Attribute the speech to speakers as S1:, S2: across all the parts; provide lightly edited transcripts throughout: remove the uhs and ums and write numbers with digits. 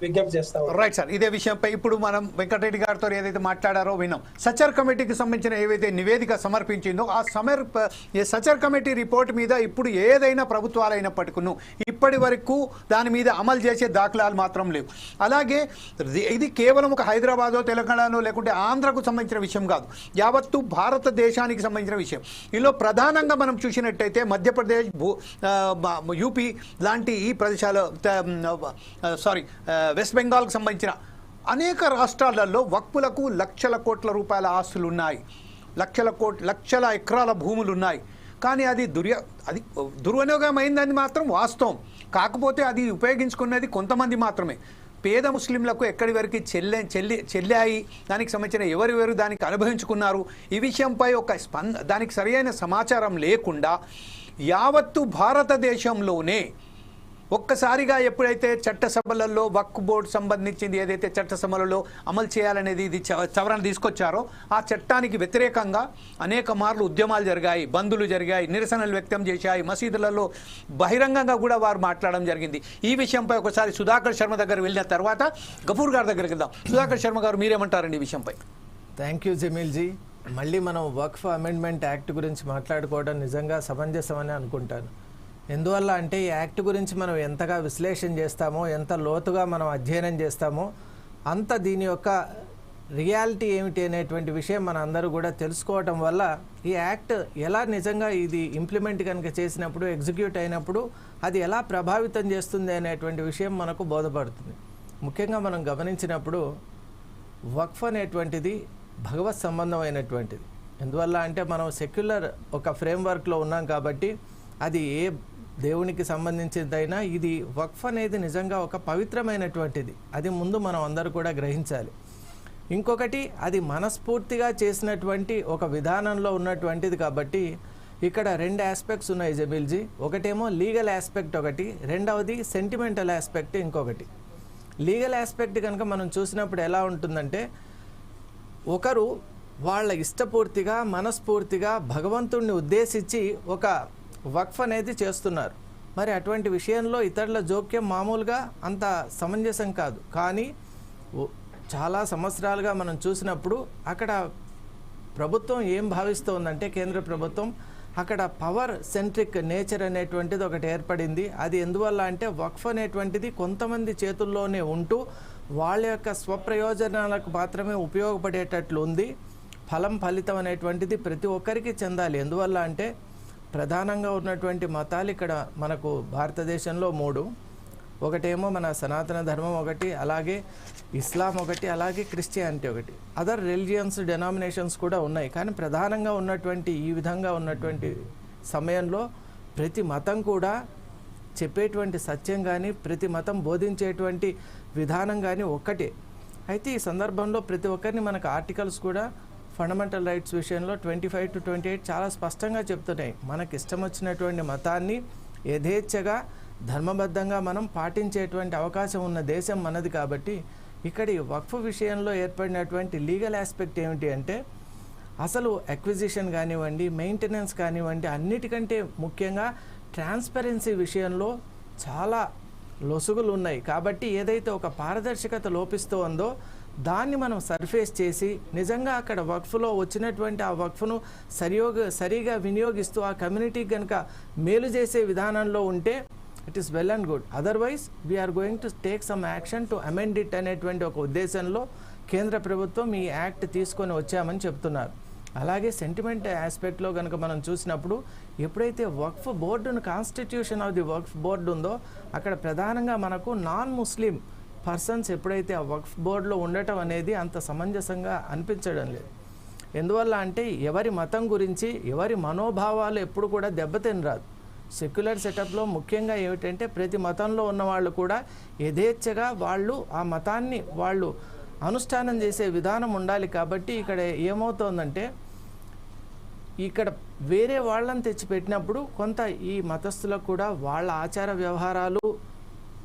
S1: విజ్ఞప్తి చేస్తా ఉన్నాం.
S2: రైట్ సార్, ఇదే విషయంపై ఇప్పుడు మనం వెంకటరెడ్డి గారితో ఏదైతే మాట్లాడారో విన్నాం. సచర్ కమిటీకి సంబంధించిన ఏవైతే నివేదిక సమర్పించిందో ఆ సచర్ కమిటీ రిపోర్ట్ మీద ఇప్పుడు ఏదైనా ప్రభుత్వాలైనప్పటికీ ఇప్పటి వరకు దాని మీద అమలు చేసే దాఖలాలు మాత్రం లేవు. అలాగే ఇది కేవలం ఒక హైదరాబాదో తెలంగాణలో లేకుంటే ఆంధ్రకు సంబంధించిన విషయం కాదు, యావత్తు భారతదేశానికి సంబంధించిన విషయం. ఇందులో ప్రధానంగా మనం చూసినట్టయితే మధ్యప్రదేశ్, యూపీ లాంటి ఈ ప్రదేశాలు, వెస్ట్ బెంగాల్కి సంబంధించిన అనేక రాష్ట్రాలలో వక్ఫులకు లక్షల కోట్ల రూపాయల ఆస్తులు ఉన్నాయి, లక్షల ఎకరాల భూములు ఉన్నాయి. కానీ అది దుర్వినియోగం అయిందని మాత్రం వాస్తవం. కాకపోతే అది ఉపయోగించుకున్నది కొంతమంది మాత్రమే. పేద ముస్లింలకు ఎక్కడి వరకు చెల్లాయి, దానికి సంబంధించిన ఎవరెవరు దానికి అనుభవించుకున్నారు, ఈ విషయంపై దానికి సరైన సమాచారం లేకుండా యావత్తు భారతదేశంలోనే ఒక్కసారిగా ఎప్పుడైతే చట్టసభలలో వక్ఫ్ బోర్డు సంబంధించింది ఏదైతే చట్టసభలలో అమలు చేయాలనేది ఇది సవరణ తీసుకొచ్చారో ఆ చట్టానికి వ్యతిరేకంగా అనేక మార్లు ఉద్యమాలు జరిగాయి, బందులు జరిగాయి, నిరసనలు వ్యక్తం చేశాయి, మసీదులలో బహిరంగంగా కూడా వారు మాట్లాడడం జరిగింది. ఈ విషయంపై ఒకసారి సుధాకర్ శర్మ దగ్గర వెళ్ళిన తర్వాత గఫూర్ గారి దగ్గరికి వెళ్దాం. సుధాకర్ శర్మ గారు, మీరేమంటారండి ఈ విషయంపై?
S3: Thank you Jameel ji. మళ్ళీ మనం వక్ఫ్ అమెండ్మెంట్ యాక్ట్ గురించి మాట్లాడుకోవడం నిజంగా సమంజసమని అనుకుంటాను. ఎందువల్ల అంటే ఈ యాక్ట్ గురించి మనం ఎంతగా విశ్లేషణ చేస్తామో, ఎంత లోతుగా మనం అధ్యయనం చేస్తామో అంత దీని యొక్క రియాలిటీ ఏమిటి అనేటువంటి విషయం మన అందరూ కూడా తెలుసుకోవటం వల్ల ఈ యాక్ట్ ఎలా నిజంగా ఇది ఇంప్లిమెంట్ కనుక చేసినప్పుడు, ఎగ్జిక్యూట్ అయినప్పుడు అది ఎలా ప్రభావితం చేస్తుంది అనేటువంటి విషయం మనకు బోధపడుతుంది. ముఖ్యంగా మనం గమనించినప్పుడు వక్ఫ్ అనేటువంటిది భగవత్ సంబంధమైనటువంటిది. ఎందువల్ల అంటే మనం సెక్యులర్ ఒక ఫ్రేమ్వర్క్లో ఉన్నాం కాబట్టి అది ఏ దేవునికి సంబంధించిందైనా ఇది వక్ఫ్ అనేది నిజంగా ఒక పవిత్రమైనటువంటిది. అది ముందు మనం అందరూ కూడా గ్రహించాలి. ఇంకొకటి, అది మనస్ఫూర్తిగా చేసినటువంటి ఒక విధానంలో ఉన్నటువంటిది కాబట్టి ఇక్కడ రెండు ఆస్పెక్ట్స్ ఉన్నాయి జమీల్జీ. ఒకటేమో లీగల్ ఆస్పెక్ట్ ఒకటి, రెండవది సెంటిమెంటల్ ఆస్పెక్ట్ ఇంకొకటి. లీగల్ ఆస్పెక్ట్ కనుక మనం చూసినప్పుడు ఎలా ఉంటుందంటే, ఒకరు వాళ్ళ ఇష్టపూర్తిగా మనస్ఫూర్తిగా భగవంతుడిని ఉద్దేశించి ఒక వక్ఫ్ అనేది చేస్తున్నారు. మరి అటువంటి విషయంలో ఇతరుల జోక్యం మామూలుగా అంత సమంజసం కాదు. కానీ చాలా సంవత్సరాలుగా మనం చూసినప్పుడు అక్కడ ప్రభుత్వం ఏం భావిస్తోందంటే, కేంద్ర ప్రభుత్వం అక్కడ పవర్ సెంట్రిక్ నేచర్ అనేటువంటిది ఒకటి ఏర్పడింది. అది ఎందువల్ల అంటే వక్ఫ్ అనేటువంటిది కొంతమంది చేతుల్లోనే ఉంటూ వాళ్ళ యొక్క స్వప్రయోజనాలకు మాత్రమే ఉపయోగపడేటట్లు ఉంది. ఫలితం అనేటువంటిది ప్రతి ఒక్కరికి చెందాలి. ఎందువల్ల అంటే ప్రధానంగా ఉన్నటువంటి మతాలు ఇక్కడ మనకు భారతదేశంలో 3. ఒకటేమో మన సనాతన ధర్మం ఒకటి, అలాగే ఇస్లాం ఒకటి, అలాగే క్రిస్టియానిటీ ఒకటి. అదర్ రిలీజియన్స్ డెనామినేషన్స్ కూడా ఉన్నాయి. కానీ ప్రధానంగా ఉన్నటువంటి ఈ విధంగా ఉన్నటువంటి సమయంలో ప్రతి మతం కూడా చెప్పేటువంటి సత్యం కానీ, ప్రతి మతం బోధించేటువంటి విధానం కానీ ఒక్కటే. అయితే ఈ సందర్భంలో ప్రతి ఒక్కరిని మనకు ఆర్టికల్స్ కూడా ఫండమెంటల్ రైట్స్ విషయంలో 25 to 28 చాలా స్పష్టంగా చెప్తున్నాయి. మనకి ఇష్టం వచ్చినటువంటి మతాన్ని యథేచ్ఛగా ధర్మబద్ధంగా మనం పాటించేటువంటి అవకాశం ఉన్న దేశం మనది. కాబట్టి ఇక్కడ ఈ వక్ఫ్ విషయంలో ఏర్పడినటువంటి లీగల్ ఆస్పెక్ట్ ఏమిటి అంటే, అసలు అక్విజిషన్ కానివ్వండి, మెయింటెనెన్స్ కానివ్వండి, అన్నిటికంటే ముఖ్యంగా ట్రాన్స్పరెన్సీ విషయంలో చాలా లొసుగులు ఉన్నాయి. కాబట్టి ఏదైతే ఒక పారదర్శకత లోపిస్తోందో దాన్ని మనం సర్ఫేస్ చేసి నిజంగా అక్కడ వక్ఫ్లో వచ్చినటువంటి ఆ వక్ఫ్ను సరిగా వినియోగిస్తూ ఆ కమ్యూనిటీకి కనుక మేలు చేసే విధానంలో ఉంటే it is well and good. Otherwise we're going to take some action to amend it అనేటువంటి ఒక ఉద్దేశంలో కేంద్ర ప్రభుత్వం ఈ యాక్ట్ తీసుకొని వచ్చామని చెప్తున్నారు. అలాగే సెంటిమెంట్ ఆస్పెక్ట్లో కనుక మనం చూసినప్పుడు ఎప్పుడైతే వక్ఫ్ బోర్డును constitution of the Waqf board ఉందో అక్కడ ప్రధానంగా మనకు నాన్ ముస్లిం పర్సన్స్ ఎప్పుడైతే ఆ వక్ఫ్ బోర్డులో ఉండటం అనేది అంత సమంజసంగా అనిపించడం లేదు. ఎందువల్ల అంటే ఎవరి మతం గురించి ఎవరి మనోభావాలు ఎప్పుడు కూడా దెబ్బతినరాదు. సెక్యులర్ సెటప్లో ముఖ్యంగా ఏమిటంటే ప్రతి మతంలో ఉన్న వాళ్ళు కూడా యథేచ్ఛగా వాళ్ళు ఆ మతాన్ని వాళ్ళు అనుష్ఠానం చేసే విధానం ఉండాలి. కాబట్టి ఇక్కడ ఏమవుతోందంటే ఇక్కడ వేరే వాళ్ళని తెచ్చిపెట్టినప్పుడు కొంత ఈ మతస్థులకు కూడా వాళ్ళ ఆచార వ్యవహారాలు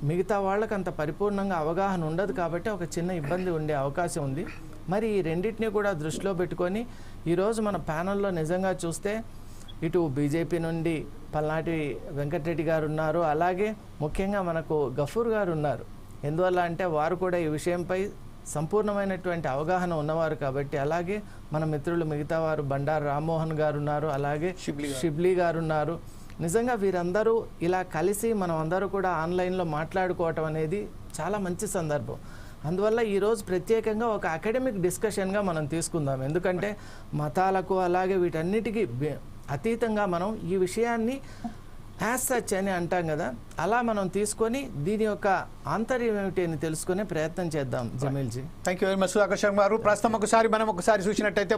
S3: మిగతా వాళ్ళకి అంత పరిపూర్ణంగా అవగాహన ఉండదు. కాబట్టి ఒక చిన్న ఇబ్బంది ఉండే అవకాశం ఉంది. మరి ఈ రెండింటినీ కూడా దృష్టిలో పెట్టుకొని ఈరోజు మన ప్యానల్లో నిజంగా చూస్తే ఇటు బీజేపీ నుండి పల్నాటి వెంకటరెడ్డి గారు ఉన్నారు, అలాగే ముఖ్యంగా మనకు గఫూర్ గారు ఉన్నారు. ఎందువల్ల అంటే వారు కూడా ఈ విషయంపై సంపూర్ణమైనటువంటి అవగాహన ఉన్నవారు కాబట్టి. అలాగే మన మిత్రులు మిగతా వారు బండారు రామ్మోహన్ గారు ఉన్నారు, అలాగే షిబ్లీ గారు ఉన్నారు. నిజంగా వీరందరూ ఇలా కలిసి మనం అందరూ కూడా ఆన్లైన్లో మాట్లాడుకోవటం అనేది చాలా మంచి సందర్భం. అందువల్ల ఈరోజు ప్రత్యేకంగా ఒక అకాడమిక్ డిస్కషన్గా మనం తీసుకుందాం. ఎందుకంటే మతాలకు అలాగే వీటన్నిటికీ అతీతంగా మనం ఈ విషయాన్ని యాజ్ సచ్ అని అంటాం కదా, అలా మనం తీసుకొని దీని యొక్క ఆంతర్యం ఏమిటి అని తెలుసుకునే ప్రయత్నం చేద్దాం. Jameel ji,
S2: thank you very much Sudhakar Sharma గారు. ప్రస్తుతం ఒకసారి చూసినట్టయితే